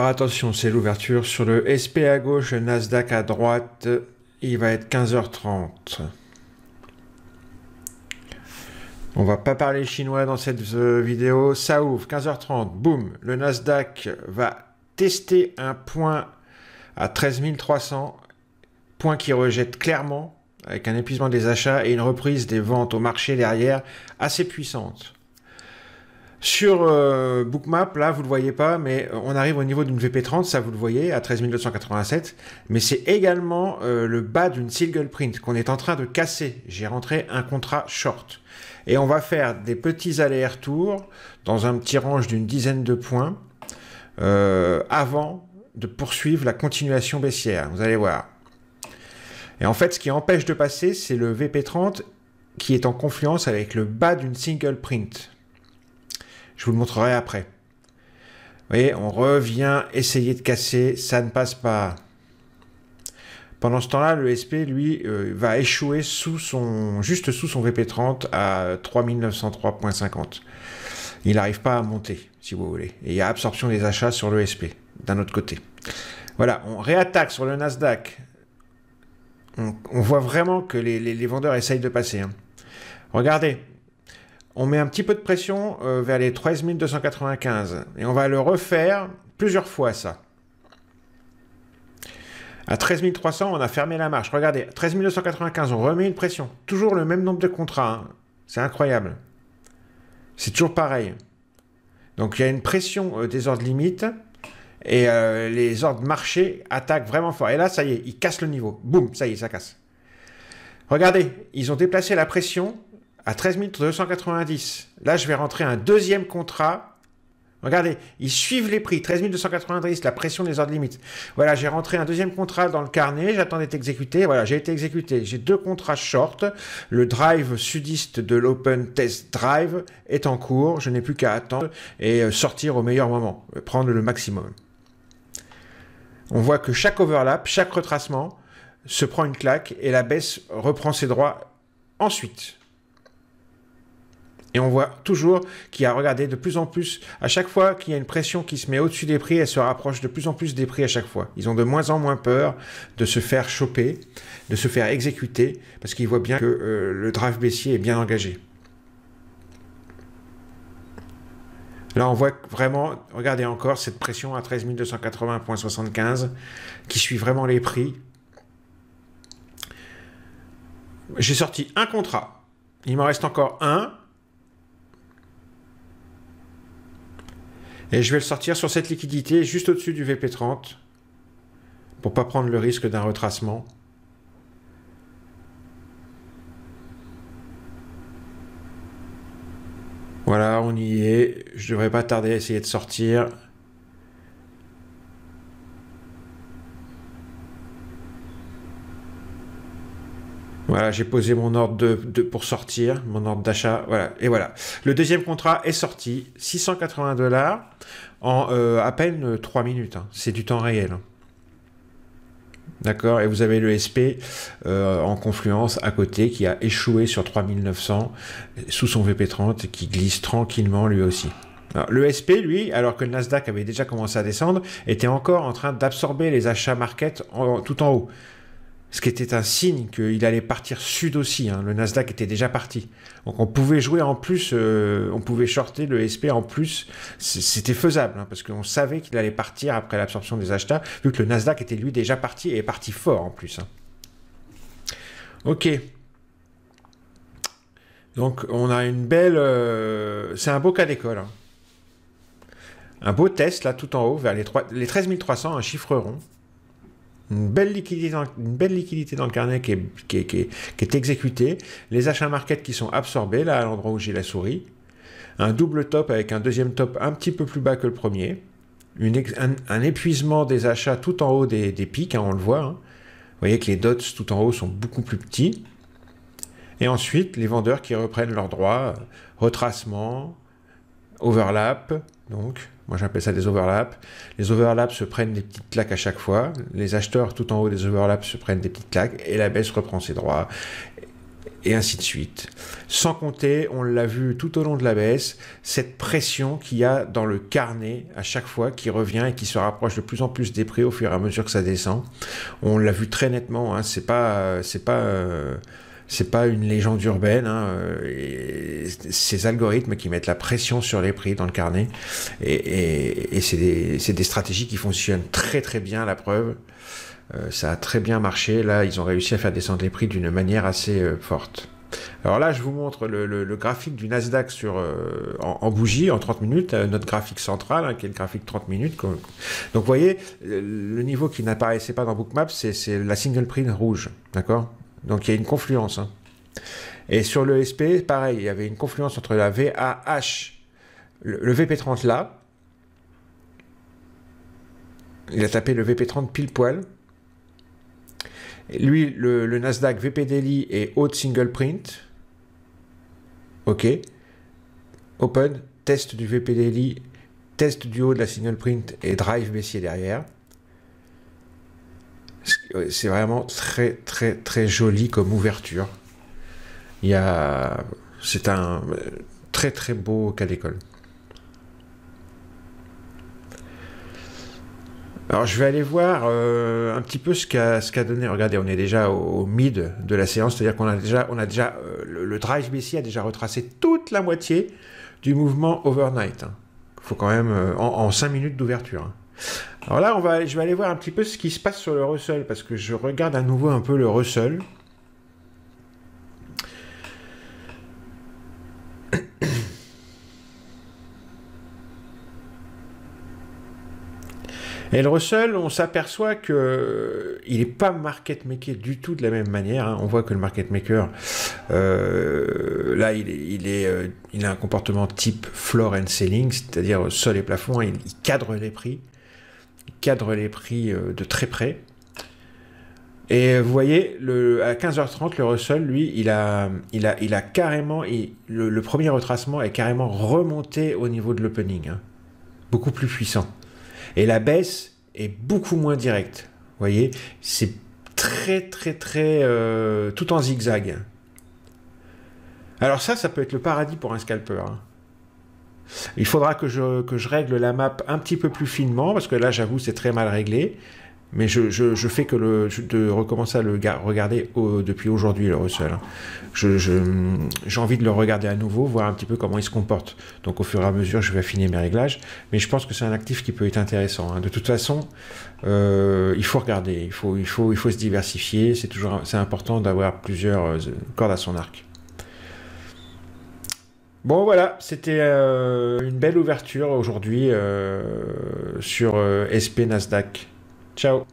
Alors attention, c'est l'ouverture sur le SP à gauche, le Nasdaq à droite, il va être 15h30. On va pas parler chinois dans cette vidéo, ça ouvre, 15h30, boum, le Nasdaq va tester un point à 13 300, point qui rejette clairement, avec un épuisement des achats et une reprise des ventes au marché derrière assez puissante. Sur Bookmap, là, vous ne le voyez pas, mais on arrive au niveau d'une VP30, ça vous le voyez, à 13 287. Mais c'est également le bas d'une single print qu'on est en train de casser. J'ai rentré un contrat short. Et on va faire des petits allers-retours dans un petit range d'une dizaine de points avant de poursuivre la continuation baissière. Vous allez voir. Et en fait, ce qui empêche de passer, c'est le VP30 qui est en confluence avec le bas d'une single print. Je vous le montrerai après. Vous voyez, on revient essayer de casser, ça ne passe pas. Pendant ce temps-là, le SP, lui, va échouer juste sous son VP30 à 3903,50. Il n'arrive pas à monter, si vous voulez. Et il y a absorption des achats sur le SP, d'un autre côté. Voilà, on réattaque sur le Nasdaq. On voit vraiment que les vendeurs essayent de passer. Hein. Regardez. On met un petit peu de pression vers les 13 295 et on va le refaire plusieurs fois ça. À 13 300, on a fermé la marche. Regardez, 13 295, on remet une pression. Toujours le même nombre de contrats. Hein. C'est incroyable. C'est toujours pareil. Donc il y a une pression des ordres limites et les ordres marché attaquent vraiment fort. Et là, ça y est, ils cassent le niveau. Boum, ça y est, ça casse. Regardez, ils ont déplacé la pression à 13 290. Là, je vais rentrer un deuxième contrat. Regardez, ils suivent les prix. 13 290, la pression des ordres limites. Voilà, j'ai rentré un deuxième contrat dans le carnet. J'attends d'être exécuté. Voilà, j'ai été exécuté. J'ai deux contrats short. Le drive sudiste de l'Open Test Drive est en cours. Je n'ai plus qu'à attendre et sortir au meilleur moment. Prendre le maximum. On voit que chaque overlap, chaque retracement se prend une claque et la baisse reprend ses droits ensuite. Et on voit toujours qu'il y a, regardez, de plus en plus, à chaque fois qu'il y a une pression qui se met au-dessus des prix, elle se rapproche de plus en plus des prix à chaque fois. Ils ont de moins en moins peur de se faire choper, de se faire exécuter, parce qu'ils voient bien que le drive baissier est bien engagé. Là, on voit vraiment, regardez encore, cette pression à 13 280,75 qui suit vraiment les prix. J'ai sorti un contrat. Il m'en reste encore un. Et je vais le sortir sur cette liquidité juste au-dessus du VP30 pour ne pas prendre le risque d'un retracement. Voilà, on y est. Je ne devrais pas tarder à essayer de sortir. Voilà, j'ai posé mon ordre pour sortir, mon ordre d'achat, voilà, et voilà. Le deuxième contrat est sorti, 680 $ en à peine 3 minutes, hein. C'est du temps réel. Hein. D'accord, et vous avez le SP en confluence à côté qui a échoué sur 3900 sous son VP30 et qui glisse tranquillement lui aussi. Alors, le SP, lui, alors que le Nasdaq avait déjà commencé à descendre, était encore en train d'absorber les achats market tout en haut. Ce qui était un signe qu'il allait partir sud aussi. Hein. Le Nasdaq était déjà parti. Donc on pouvait jouer en plus, on pouvait shorter le SP en plus. C'était faisable, hein, parce qu'on savait qu'il allait partir après l'absorption des achats, vu que le Nasdaq était lui déjà parti et est parti fort en plus. Hein. Ok. Donc on a une belle... c'est un beau cas d'école. Hein. Un beau test là tout en haut, vers les 13 300, un chiffre rond. Une belle liquidité dans le carnet qui est exécutée. Les achats market qui sont absorbés, là, à l'endroit où j'ai la souris. Un double top avec un deuxième top un petit peu plus bas que le premier. Un épuisement des achats tout en haut des pics, hein, on le voit. Hein. Vous voyez que les dots tout en haut sont beaucoup plus petits. Et ensuite, les vendeurs qui reprennent leurs droits. Retracement, overlap, donc... Moi, j'appelle ça des overlaps. Les overlaps se prennent des petites claques à chaque fois. Les acheteurs tout en haut des overlaps se prennent des petites claques et la baisse reprend ses droits. et ainsi de suite. Sans compter, on l'a vu tout au long de la baisse, cette pression qu'il y a dans le carnet à chaque fois qui revient et qui se rapproche de plus en plus des prix au fur et à mesure que ça descend. On l'a vu très nettement, hein, c'est pas une légende urbaine, hein, ces algorithmes qui mettent la pression sur les prix dans le carnet, et c'est des stratégies qui fonctionnent très très bien, la preuve. Ça a très bien marché, là ils ont réussi à faire descendre les prix d'une manière assez forte. Alors là je vous montre le graphique du Nasdaq en bougie, en 30 minutes, notre graphique central, hein, qui est le graphique 30 minutes. Donc vous voyez, le niveau qui n'apparaissait pas dans Bookmap, c'est la single print rouge, d'accord? Donc il y a une confluence. Hein. Et sur le SP, pareil, il y avait une confluence entre la VAH, le VP30 là, il a tapé le VP30 pile poil. Lui, le Nasdaq VP Daily et haute single print. OK. Open, test du VP Daily, test du haut de la single print et drive baissier derrière. C'est vraiment très très très joli comme ouverture. C'est un très très beau cas d'école. Alors je vais aller voir un petit peu ce qu'a donné. Regardez, on est déjà au mid de la séance, c'est-à-dire qu'on a déjà le drive baissier a déjà retracé toute la moitié du mouvement overnight. Hein. Il faut quand même en 5 minutes d'ouverture. Hein. Alors là, je vais aller voir un petit peu ce qui se passe sur le Russell, parce que je regarde à nouveau un peu le Russell. Et le Russell, on s'aperçoit qu'il n'est pas market maker du tout de la même manière. Hein. On voit que le market maker, là, il a un comportement type floor and ceiling, c'est-à-dire sol et plafond. Il cadre les prix. Il cadre les prix de très près. Et vous voyez, à 15h30, le Russell, lui, il a carrément... Le premier retracement est carrément remonté au niveau de l'opening. Hein. Beaucoup plus puissant. Et la baisse est beaucoup moins directe. Vous voyez, c'est très, très, très... tout en zigzag. Alors ça peut être le paradis pour un scalper. Hein. Il faudra que je règle la map un petit peu plus finement, parce que là, j'avoue, c'est très mal réglé. Mais je fais que de recommencer à le regarder depuis aujourd'hui, le Russell. Hein. J'ai envie de le regarder à nouveau, voir un petit peu comment il se comporte. Donc au fur et à mesure, je vais affiner mes réglages. Mais je pense que c'est un actif qui peut être intéressant. Hein. De toute façon, il faut regarder, il faut se diversifier. C'est important d'avoir plusieurs cordes à son arc. Bon voilà, c'était une belle ouverture aujourd'hui sur SP Nasdaq. Ciao.